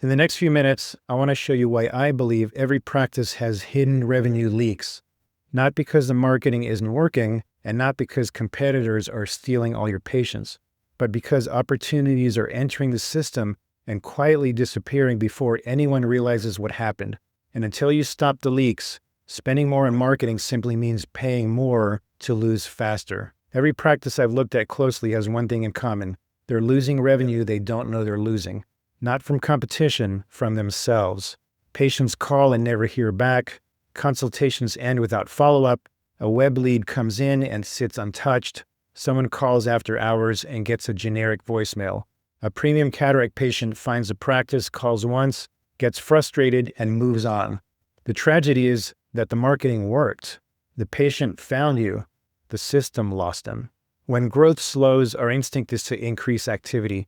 In the next few minutes, I want to show you why I believe every practice has hidden revenue leaks. Not because the marketing isn't working, and not because competitors are stealing all your patients, but because opportunities are entering the system and quietly disappearing before anyone realizes what happened. And until you stop the leaks, spending more on marketing simply means paying more to lose faster. Every practice I've looked at closely has one thing in common. They're losing revenue they don't know they're losing. Not from competition, from themselves. Patients call and never hear back. Consultations end without follow-up. A web lead comes in and sits untouched. Someone calls after hours and gets a generic voicemail. A premium cataract patient finds a practice, calls once, gets frustrated, and moves on. The tragedy is that the marketing worked. The patient found you. The system lost them. When growth slows, our instinct is to increase activity.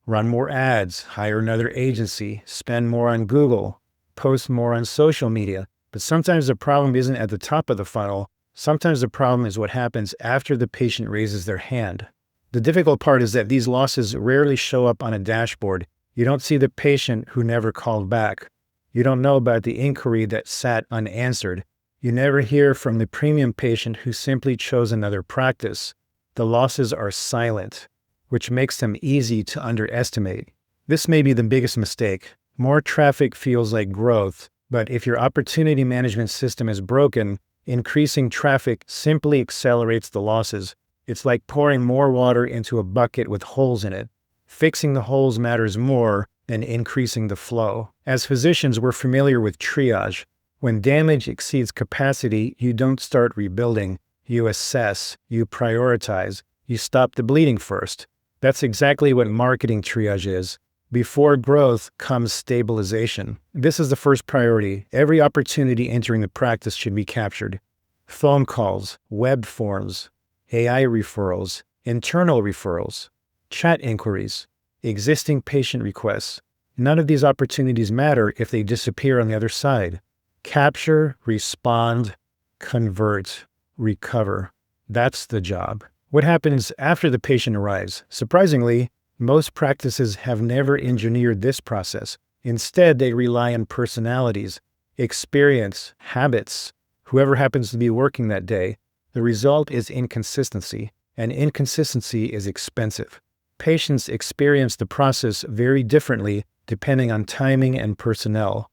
Run more ads, hire another agency, spend more on Google, post more on social media. But sometimes the problem isn't at the top of the funnel. Sometimes the problem is what happens after the patient raises their hand. The difficult part is that these losses rarely show up on a dashboard. You don't see the patient who never called back. You don't know about the inquiry that sat unanswered. You never hear from the premium patient who simply chose another practice. The losses are silent, which makes them easy to underestimate. This may be the biggest mistake. More traffic feels like growth, but if your opportunity management system is broken, increasing traffic simply accelerates the losses. It's like pouring more water into a bucket with holes in it. Fixing the holes matters more than increasing the flow. As physicians, we're familiar with triage. When damage exceeds capacity, you don't start rebuilding. You assess, you prioritize, you stop the bleeding first. That's exactly what marketing triage is. Before growth comes stabilization. This is the first priority. Every opportunity entering the practice should be captured. Phone calls, web forms, AI referrals, internal referrals, chat inquiries, existing patient requests. None of these opportunities matter if they disappear on the other side. Capture, respond, convert, recover. That's the job. What happens after the patient arrives? Surprisingly, most practices have never engineered this process. Instead, they rely on personalities, experience, habits, whoever happens to be working that day. The result is inconsistency, and inconsistency is expensive. Patients experience the process very differently depending on timing and personnel.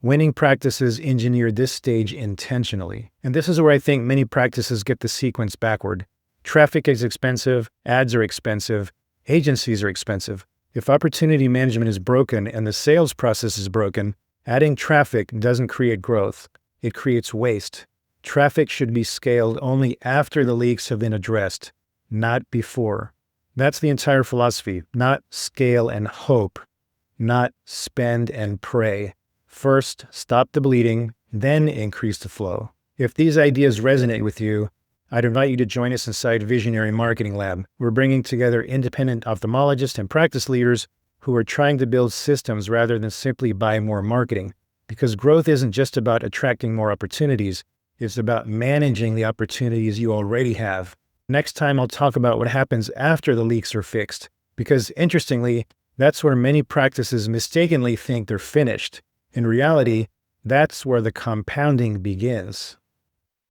Winning practices engineer this stage intentionally. And this is where I think many practices get the sequence backward. Traffic is expensive, ads are expensive, agencies are expensive. If opportunity management is broken and the sales process is broken, adding traffic doesn't create growth. It creates waste. Traffic should be scaled only after the leaks have been addressed, not before. That's the entire philosophy, not scale and hope, not spend and pray. First, stop the bleeding, then increase the flow. If these ideas resonate with you, I'd invite you to join us inside Visionary Marketing Lab. We're bringing together independent ophthalmologists and practice leaders who are trying to build systems rather than simply buy more marketing. Because growth isn't just about attracting more opportunities, it's about managing the opportunities you already have. Next time, I'll talk about what happens after the leaks are fixed. Because interestingly, that's where many practices mistakenly think they're finished. In reality, that's where the compounding begins.